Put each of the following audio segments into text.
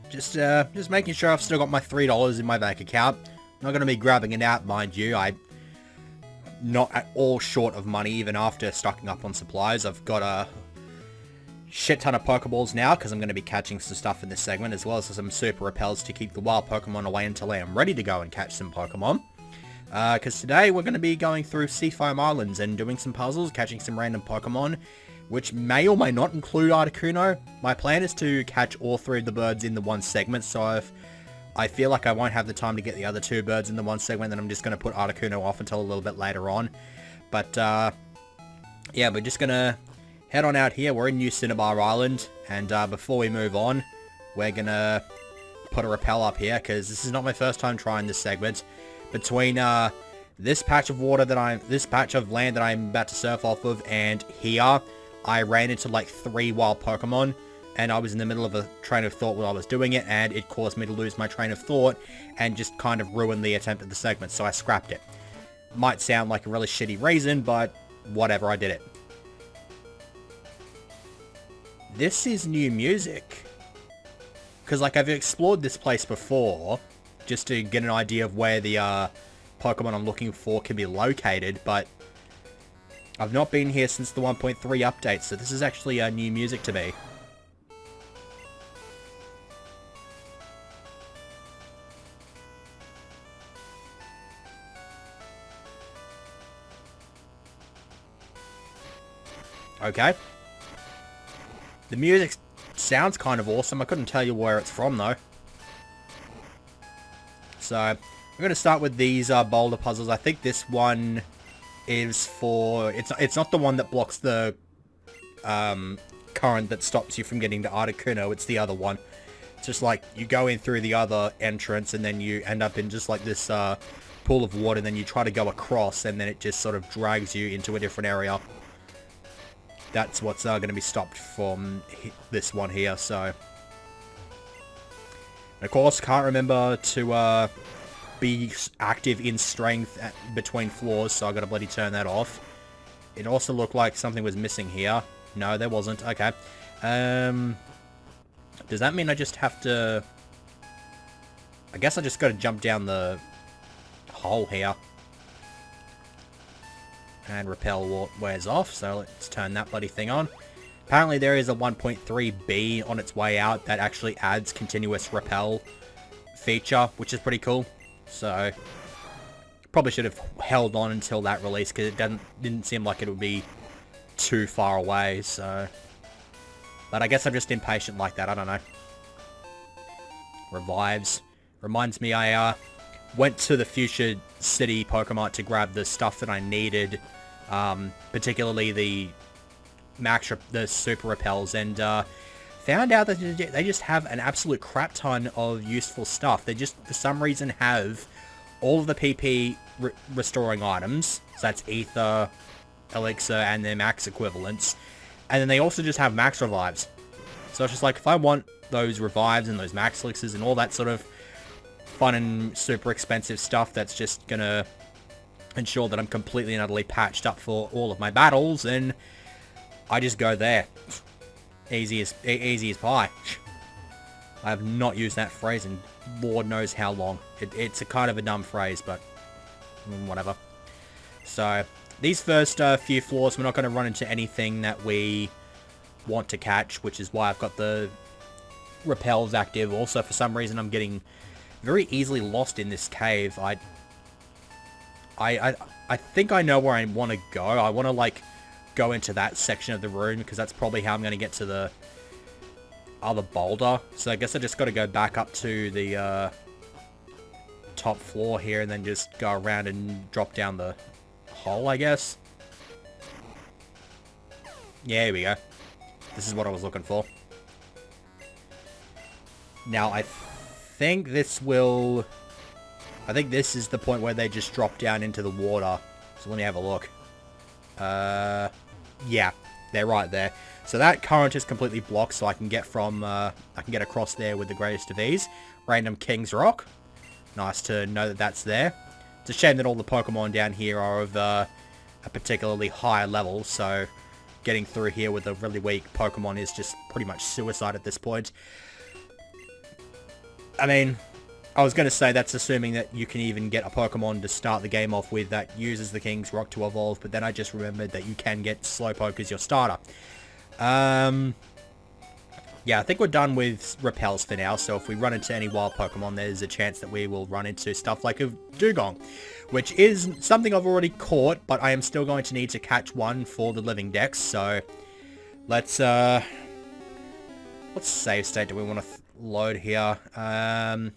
Just making sure I've still got my $3 in my bank account. Not going to be grabbing it out, mind you. I'm not at all short of money, even after stocking up on supplies. I've got a shit ton of Pokeballs now, because I'm going to be catching some stuff in this segment, as well as some Super Repels to keep the wild Pokemon away until I am ready to go and catch some Pokemon. Because today we're going to be going through Seafoam Islands and doing some puzzles, catching some random Pokemon, which may or may not include Articuno. My plan is to catch all three of the birds in the one segment, so if I feel like I won't have the time to get the other two birds in the one segment, then I'm just going to put Articuno off until a little bit later on. But, yeah, we're just going to head on out here. We're in New Cinnabar Island, and before we move on, we're going to put a rappel up here, because this is not my first time trying this segment. Between this patch of land that I'm about to surf off of and here, I ran into like 3 wild Pokemon, and I was in the middle of a train of thought while I was doing it, and it caused me to lose my train of thought and just kind of ruin the attempt at the segment, so I scrapped it. Might sound like a really shitty reason, but whatever, I did it. This is new music. Because, like, I've explored this place before, just to get an idea of where the Pokemon I'm looking for can be located, but I've not been here since the 1.3 update, so this is actually new music to me. Okay. The music sounds kind of awesome. I couldn't tell you where it's from, though. So, I'm going to start with these boulder puzzles. I think this one is for... It's not the one that blocks the current that stops you from getting to Articuno. It's the other one. It's just like, you go in through the other entrance, and then you end up in just like this pool of water, and then you try to go across, and then it just sort of drags you into a different area. That's what's going to be stopped from this one here, so... And of course, can't remember to be active in strength between floors, so I gotta bloody turn that off. It also looked like something was missing here. No, there wasn't. Okay. Does that mean I just have to... I guess I just gotta jump down the hole here. And repel wears off, so let's turn that bloody thing on. Apparently there is a 1.3B on its way out that actually adds continuous repel feature, which is pretty cool. So, probably should have held on until that release, because it didn't seem like it would be too far away, so... But I guess I'm just impatient like that, I don't know. Revives. Reminds me I went to the Future City Pokemon to grab the stuff that I needed, particularly the Super Repels, and found out that they just have an absolute crap ton of useful stuff. They just, for some reason, have all of the PP restoring items, so that's Ether, Elixir, and their max equivalents, and then they also just have max revives. So it's just like, if I want those revives and those max elixirs and all that sort of fun and super expensive stuff that's just gonna ensure that I'm completely and utterly patched up for all of my battles, and I just go there. Easy as pie. I have not used that phrase in Lord knows how long. It's a kind of a dumb phrase, but whatever. So, these first few floors, we're not going to run into anything that we want to catch, which is why I've got the repels active. Also, for some reason, I'm getting very easily lost in this cave. I think I know where I want to go. I want to, like, go into that section of the room, because that's probably how I'm going to get to the other boulder. So I guess I just got to go back up to the top floor here, and then just go around and drop down the hole, I guess. Yeah, here we go. This is what I was looking for. Now, I think this will... I think this is the point where they just drop down into the water. So let me have a look. Yeah, they're right there. So that current is completely blocked, so I can get from, I can get across there with the greatest of ease. Random King's Rock. Nice to know that that's there. It's a shame that all the Pokemon down here are of a particularly high level, so getting through here with a really weak Pokemon is just pretty much suicide at this point. I mean, I was going to say that's assuming that you can even get a Pokemon to start the game off with that uses the King's Rock to evolve, but then I just remembered that you can get Slowpoke as your starter. Yeah, I think we're done with repels for now, so if we run into any wild Pokemon, there's a chance that we will run into stuff like a Dugong, which is something I've already caught, but I am still going to need to catch one for the living dex, so let's save state do we want to load here?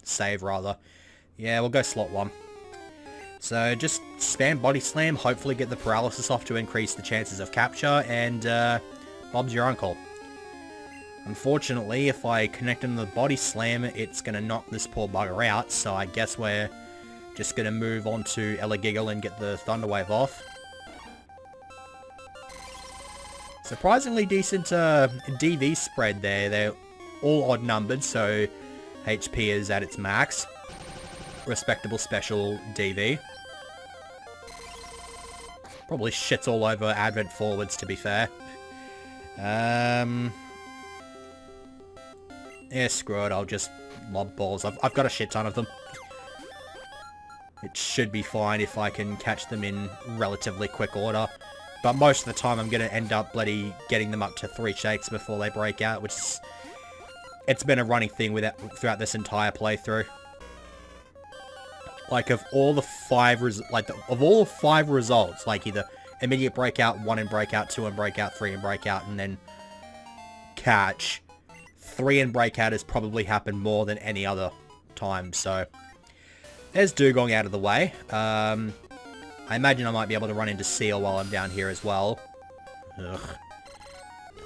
Save rather. Yeah, we'll go slot 1. So just spam Body Slam, hopefully get the paralysis off to increase the chances of capture, and Bob's your uncle. Unfortunately, if I connect him to the Body Slam, it's going to knock this poor bugger out, so I guess we're just going to move on to Elagiggle and get the Thunder Wave off. Surprisingly decent DV spread there. They're all odd numbered, so HP is at its max. Respectable special DV. Probably shits all over Advent forwards, to be fair. Yeah, screw it, I'll just lob balls. I've got a shit ton of them. It should be fine if I can catch them in relatively quick order. But most of the time I'm going to end up bloody getting them up to 3 shakes before they break out, which is... It's been a running thing with it throughout this entire playthrough. Like, of all the 5 results, like either immediate breakout, 1 in breakout, 2 in breakout, 3 in breakout, and then catch... 3 in breakout has probably happened more than any other time, so... There's Dugong out of the way. I imagine I might be able to run into Seal while I'm down here as well. Ugh.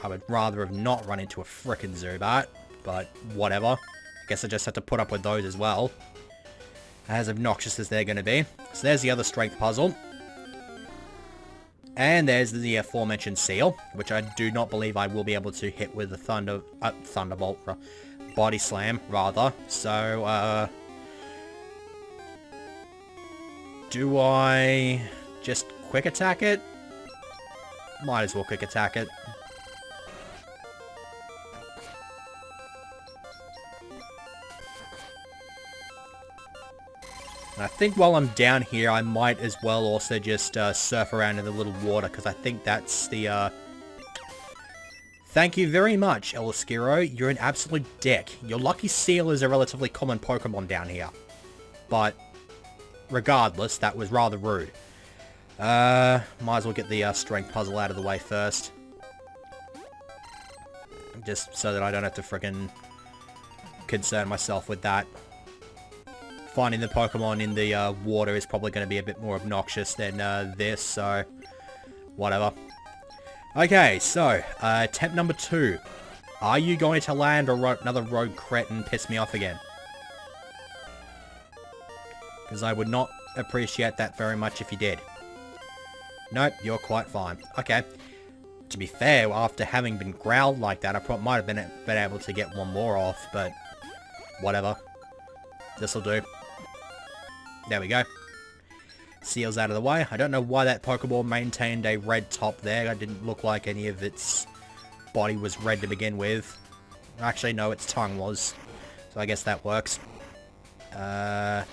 I would rather have not run into a frickin' Zubat, but whatever. I guess I just have to put up with those as well. As obnoxious as they're going to be. So there's the other strength puzzle. And there's the aforementioned Seal, which I do not believe I will be able to hit with the Thunderbolt, Body Slam, rather. So, do I just quick attack it? Might as well quick attack it. And I think while I'm down here, I might as well also just surf around in the little water, because I think that's the... Thank you very much, Eliskiro. You're an absolute dick. Your Lucky Seal is a relatively common Pokemon down here. But, regardless, that was rather rude. Might as well get the strength puzzle out of the way first. Just so that I don't have to frickin' concern myself with that. Finding the Pokemon in the water is probably going to be a bit more obnoxious than this, so whatever. Okay, so, attempt number 2. Are you going to land another rogue crit and piss me off again? Because I would not appreciate that very much if you did. Nope, you're quite fine. Okay. To be fair, after having been growled like that, I probably might have been able to get one more off, but whatever. This'll do. There we go. Seal's out of the way. I don't know why that Pokeball maintained a red top there. It didn't look like any of its body was red to begin with. Actually, no, its tongue was. So I guess that works. Now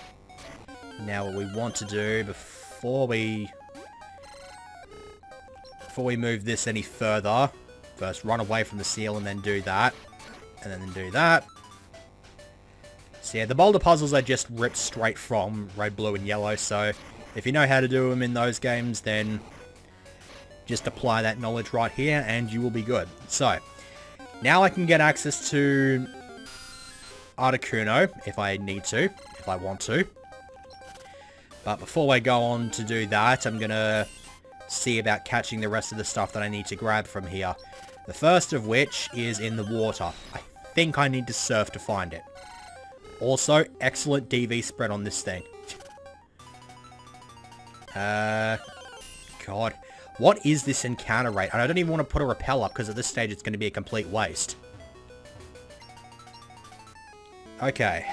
what we want to do before we move this any further, first run away from the Seal and then do that. And then do that. So yeah, the boulder puzzles are just ripped straight from Red, Blue, and Yellow, so if you know how to do them in those games, then just apply that knowledge right here, and you will be good. So, now I can get access to Articuno, if I need to, if I want to. But before I go on to do that, I'm going to see about catching the rest of the stuff that I need to grab from here. The first of which is in the water. I think I need to surf to find it. Also, excellent DV spread on this thing. God. What is this encounter rate? And I don't even want to put a repel up, because at this stage it's going to be a complete waste. Okay.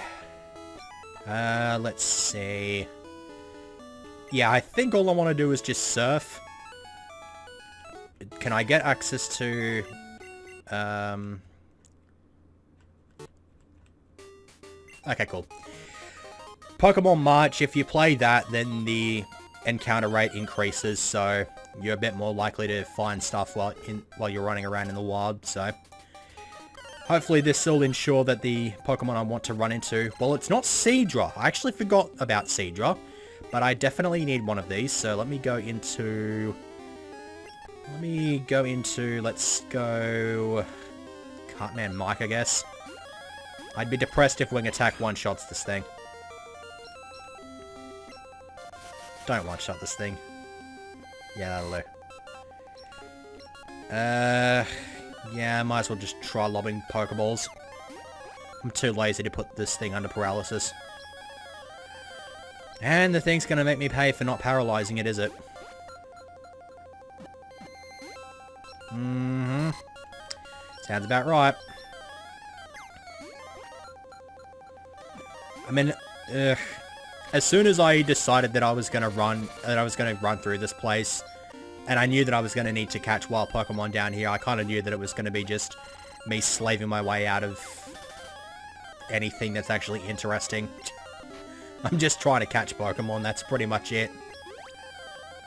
Let's see. Yeah, I think all I want to do is just surf. Can I get access to... Okay, cool. Pokemon March, if you play that, then the encounter rate increases, so you're a bit more likely to find stuff while you're running around in the wild, so... Hopefully this will ensure that the Pokemon I want to run into... Well, it's not Seadra. I actually forgot about Seadra, but I definitely need one of these, so let me go into... Let's go... Cartman Mike, I guess. I'd be depressed if Wing Attack one-shots this thing. Don't one-shot this thing. Yeah, that'll do. Yeah, I might as well just try lobbing Pokeballs. I'm too lazy to put this thing under paralysis. And the thing's gonna make me pay for not paralyzing it, is it? Mm-hmm. Sounds about right. I mean, as soon as I decided that I was gonna run through this place, and I knew that I was gonna need to catch wild Pokemon down here, I kind of knew that it was gonna be just me slaving my way out of anything that's actually interesting. I'm just trying to catch Pokemon, that's pretty much it.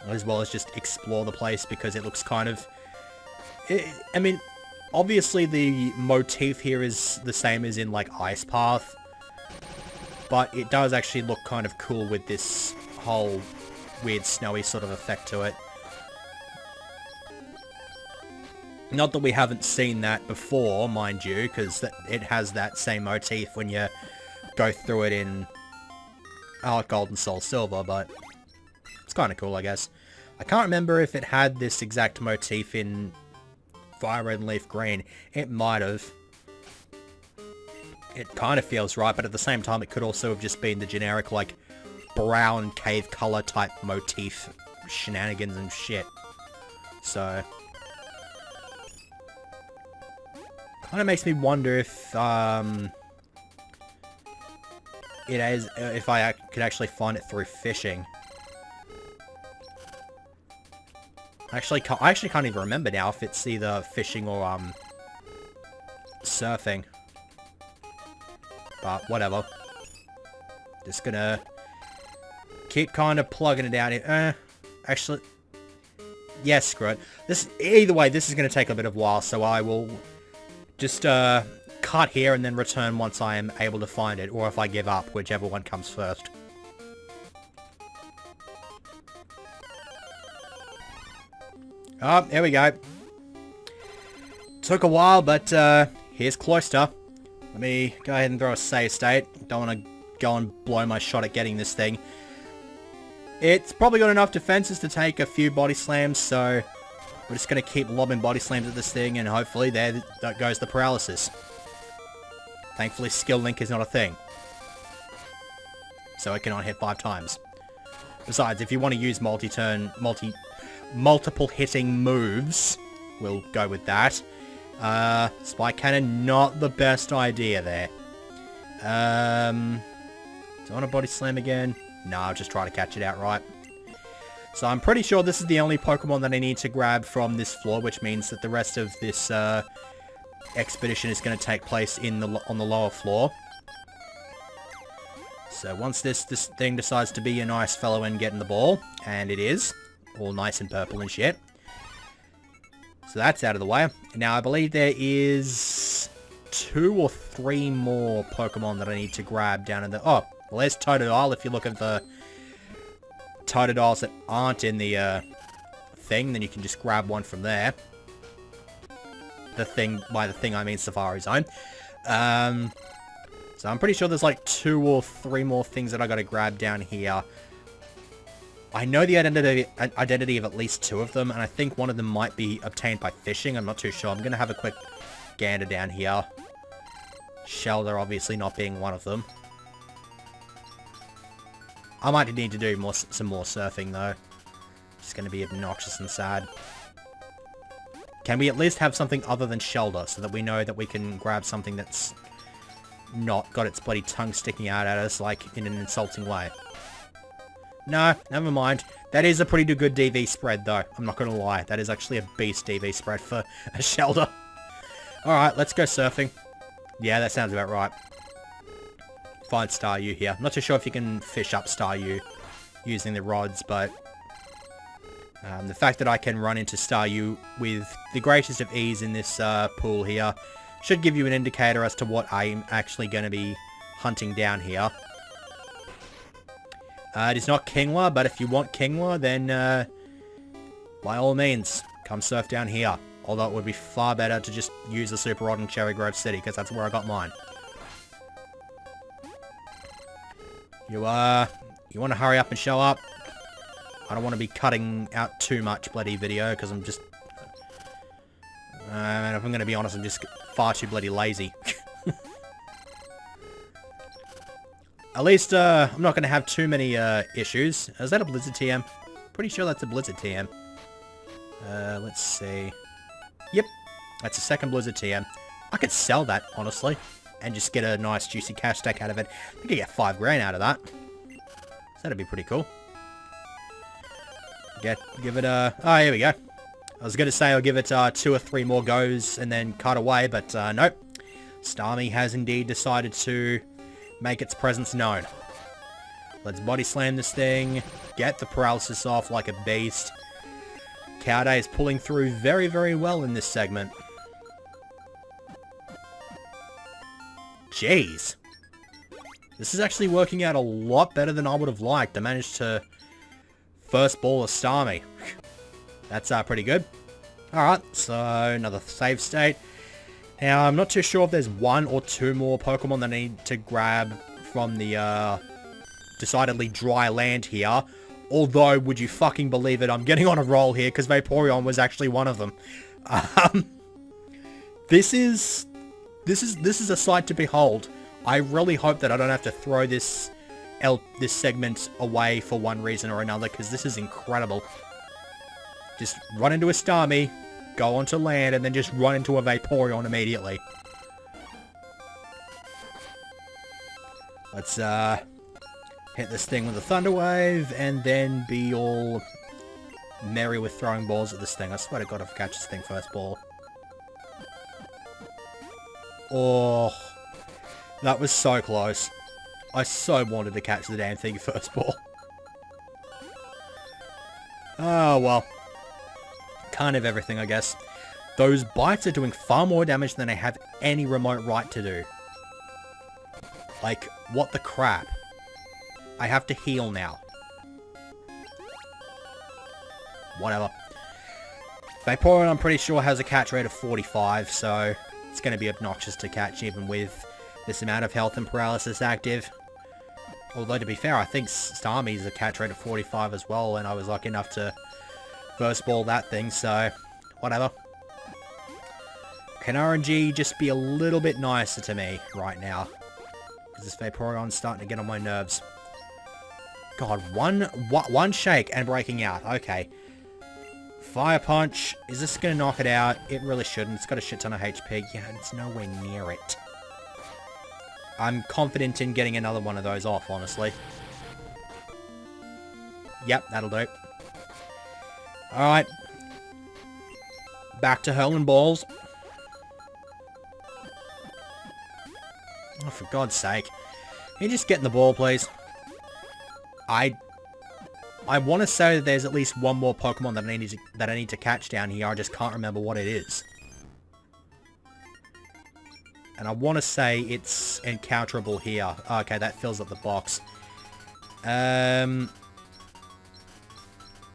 As well as just explore the place, because it looks kind of... I mean, obviously the motif here is the same as in, like, Ice Path. But it does actually look kind of cool with this whole weird snowy sort of effect to it. Not that we haven't seen that before, mind you, because it has that same motif when you go through it in Gold and Soul Silver, but it's kind of cool, I guess. I can't remember if it had this exact motif in Fire Red and Leaf Green. It might have. It kind of feels right, but at the same time it could also have just been the generic, like, brown cave color type motif shenanigans and shit. So... kind of makes me wonder if, if I could actually find it through fishing. I actually can't even remember now if it's either fishing or, surfing. But, whatever. Just gonna keep kind of plugging it down here. Actually... yeah, screw it. Either way, this is gonna take a bit of a while, so I will just, cut here and then return once I am able to find it, or if I give up, whichever one comes first. Oh, there we go. Took a while, but, here's Cloyster. Let me go ahead and throw a save state. Don't want to go and blow my shot at getting this thing. It's probably got enough defenses to take a few body slams, so we're just going to keep lobbing body slams at this thing, and hopefully that goes the paralysis. Thankfully, Skill Link is not a thing. So it cannot hit 5 times. Besides, if you want to use multiple hitting moves, we'll go with that. Spike Cannon, not the best idea there. Do I want to body slam again? No, I'll just try to catch it outright. So I'm pretty sure this is the only Pokemon that I need to grab from this floor, which means that the rest of this expedition is going to take place on the lower floor. So once this thing decides to be a nice fellow and get in the ball, and it is, all nice and purple and shit. So that's out of the way. Now I believe there is 2 or 3 more Pokemon that I need to grab down in the... oh, well there's Totodile if you're looking for Totodiles that aren't in the thing, then you can just grab one from there. By the thing I mean Safari Zone. So I'm pretty sure there's like 2 or 3 more things that I gotta grab down here. I know the identity of at least 2 of them, and I think one of them might be obtained by fishing. I'm not too sure. I'm gonna have a quick gander down here. Shelter obviously not being one of them. I might need to do some more surfing though. It's gonna be obnoxious and sad. Can we at least have something other than Shelter, so that we know that we can grab something that's not got its bloody tongue sticking out at us, like, in an insulting way? No, never mind. That is a pretty good DV spread, though. I'm not gonna lie. That is actually a beast DV spread for a Shelter. Alright, let's go surfing. Yeah, that sounds about right. find Staryu here. I'm not too sure if you can fish up Staryu using the rods, but the fact that I can run into Staryu with the greatest of ease in this pool here should give you an indicator as to what I'm actually going to be hunting down here. It is not Kingler, but if you want Kingler, then by all means, come surf down here. Although it would be far better to just use the Super Rod in Cherry Grove City, because that's where I got mine. You want to hurry up and show up? I don't want to be cutting out too much bloody video, because I'm just... and if I'm going to be honest, I'm just far too bloody lazy. At least, I'm not going to have too many, issues. Is that a Blizzard TM? Pretty sure that's a Blizzard TM. Let's see. Yep, that's a second Blizzard TM. I could sell that, honestly, and just get a nice juicy cash stack out of it. I think I get 5 grand out of that. So that'd be pretty cool. Give it a... Oh, here we go. I was going to say I'll give it 2 or 3 more goes and then cut away, but nope. Starmie has indeed decided to make its presence known. Let's body slam this thing, get the paralysis off like a beast. Cowday is pulling through very, very well in this segment. Jeez. This is actually working out a lot better than I would have liked. I managed to first ball a Starmie. That's pretty good. Alright, so another save state. Now, I'm not too sure if there's 1 or 2 more Pokemon that I need to grab from the decidedly dry land here. Although, would you fucking believe it, I'm getting on a roll here, because Vaporeon was actually one of them. This is a sight to behold. I really hope that I don't have to throw this segment away for one reason or another, because this is incredible. Just run into a Starmie, go onto land, and then just run into a Vaporeon immediately. Let's, hit this thing with a Thunder Wave, and then be all merry with throwing balls at this thing. I swear to God if I catch this thing first ball. Oh, that was so close. I so wanted to catch the damn thing first ball. Oh, well. Can't have everything, I guess. Those bites are doing far more damage than I have any remote right to do. Like, what the crap? I have to heal now. Whatever. Vaporeon, I'm pretty sure, has a catch rate of 45, so it's going to be obnoxious to catch even with this amount of health and paralysis active. Although, to be fair, I think Starmie's a catch rate of 45 as well, and I was lucky enough to first ball that thing, so whatever. Can RNG just be a little bit nicer to me right now? Because this Vaporeon's starting to get on my nerves. God, one shake and breaking out. Okay. Fire Punch. Is this going to knock it out? It really shouldn't. It's got a shit ton of HP. Yeah, it's nowhere near it. I'm confident in getting another one of those off, honestly. Yep, that'll do. Alright. Back to hurling balls. Oh, for God's sake. Can you just get in the ball, please? I want to say that there's at least one more Pokemon that I need to catch down here. I just can't remember what it is. And I want to say it's encounterable here. Okay, that fills up the box.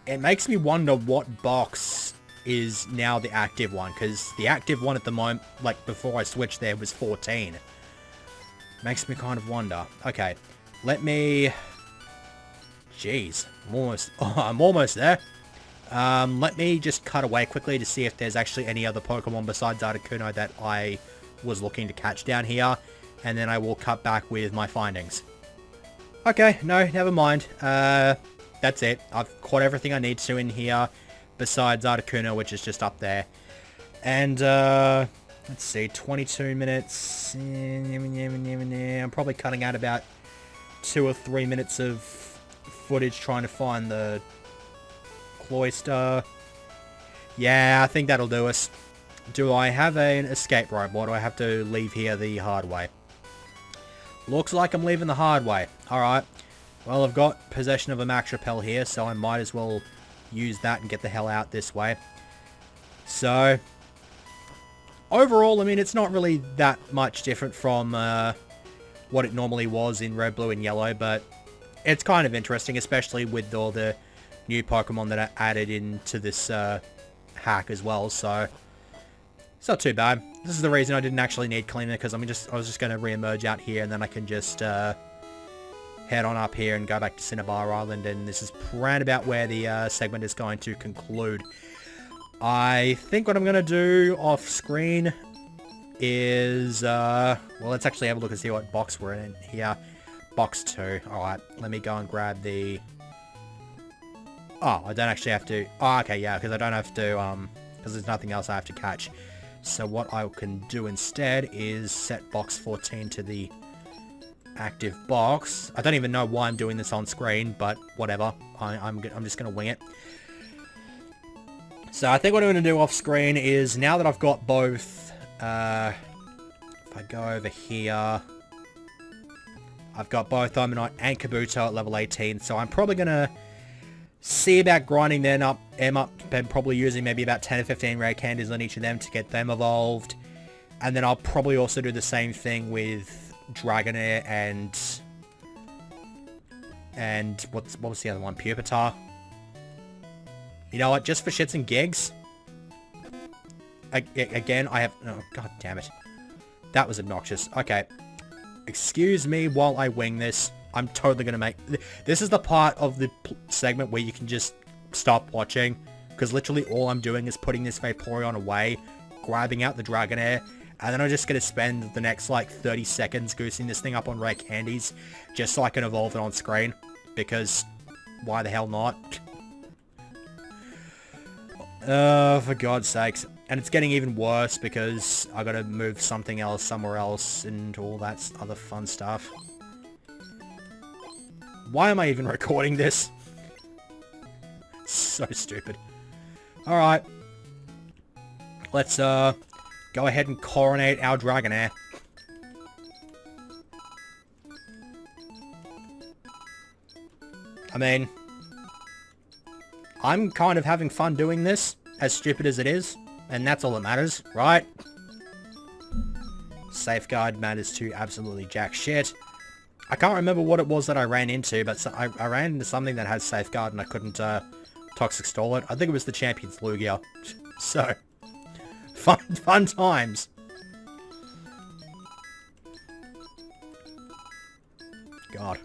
It makes me wonder what box is now the active one. Because the active one at the moment, like before I switched there, was 14. Makes me kind of wonder. Okay, let me... Jeez, I'm almost there. Let me just cut away quickly to see if there's actually any other Pokemon besides Articuno that I was looking to catch down here, and then I will cut back with my findings. Okay, no, never mind. That's it. I've caught everything I need to in here, besides Articuno, which is just up there. And, let's see, 22 minutes. I'm probably cutting out about 2 or 3 minutes of footage trying to find the Cloyster. Yeah, I think that'll do us. Do I have an escape rope, or do I have to leave here the hard way? Looks like I'm leaving the hard way. Alright. Well, I've got possession of a max repel here, so I might as well use that and get the hell out this way. So, overall, I mean, it's not really that much different from what it normally was in red, blue, and yellow, but it's kind of interesting, especially with all the new Pokemon that are added into this hack as well, so it's not too bad. This is the reason I didn't actually need Cleaner, because I was just going to re-emerge out here, and then I can just head on up here and go back to Cinnabar Island, and this is round about where the segment is going to conclude. I think what I'm going to do off-screen is, well, let's actually have a look and see what box we're in here. Box 2. Alright, let me go and grab the... Oh, I don't actually have to... Oh, okay, yeah, because I don't have to, because there's nothing else I have to catch. So what I can do instead is set box 14 to the active box. I don't even know why I'm doing this on screen, but whatever. I'm just going to wing it. So I think what I'm going to do off screen is, now that I've got both, if I go over here, I've got both Omanyte and Kabuto at level 18, so I'm probably going to see about grinding them up, and probably using maybe about 10 or 15 rare candies on each of them to get them evolved. And then I'll probably also do the same thing with Dragonair and what was the other one? Pupitar. You know what? Just for shits and gigs. Again, I have... Oh, god damn it. That was obnoxious. Okay. Excuse me while I wing this. I'm totally going to make... This is the part of the segment where you can just stop watching. Because literally all I'm doing is putting this Vaporeon away, grabbing out the Dragonair, and then I'm just going to spend the next, like, 30 seconds goosing this thing up on Rare Candies, just so I can evolve it on screen. Because, why the hell not? For God's sakes. And it's getting even worse because I gotta move something else somewhere else and all that other fun stuff. Why am I even recording this? So stupid. Alright. Let's, go ahead and coronate our Dragonair. I mean, I'm kind of having fun doing this, as stupid as it is, and that's all that matters, right? Safeguard matters to absolutely jack shit. I can't remember what it was that I ran into, but I ran into something that has Safeguard and I couldn't Toxic Stall it. I think it was the Champion's Lugia. So, fun times. God.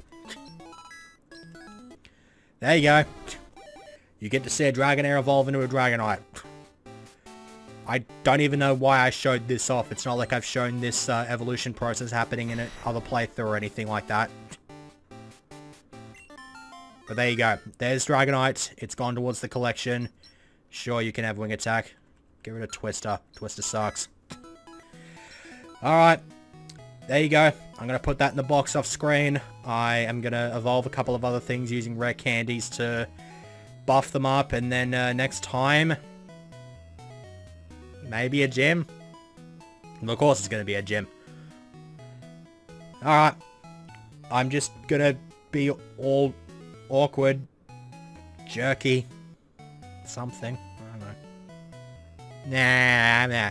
There you go. You get to see a Dragonair evolve into a Dragonite. I don't even know why I showed this off. It's not like I've shown this evolution process happening in another playthrough or anything like that. But there you go. There's Dragonite. It's gone towards the collection. Sure, you can have Wing Attack. Get rid of Twister. Twister sucks. Alright. There you go. I'm going to put that in the box off screen. I am going to evolve a couple of other things using Rare Candies to buff them up. And then next time, maybe a gym. And of course it's going to be a gym. Alright. I'm just going to be all awkward, jerky, something. I don't know. Nah.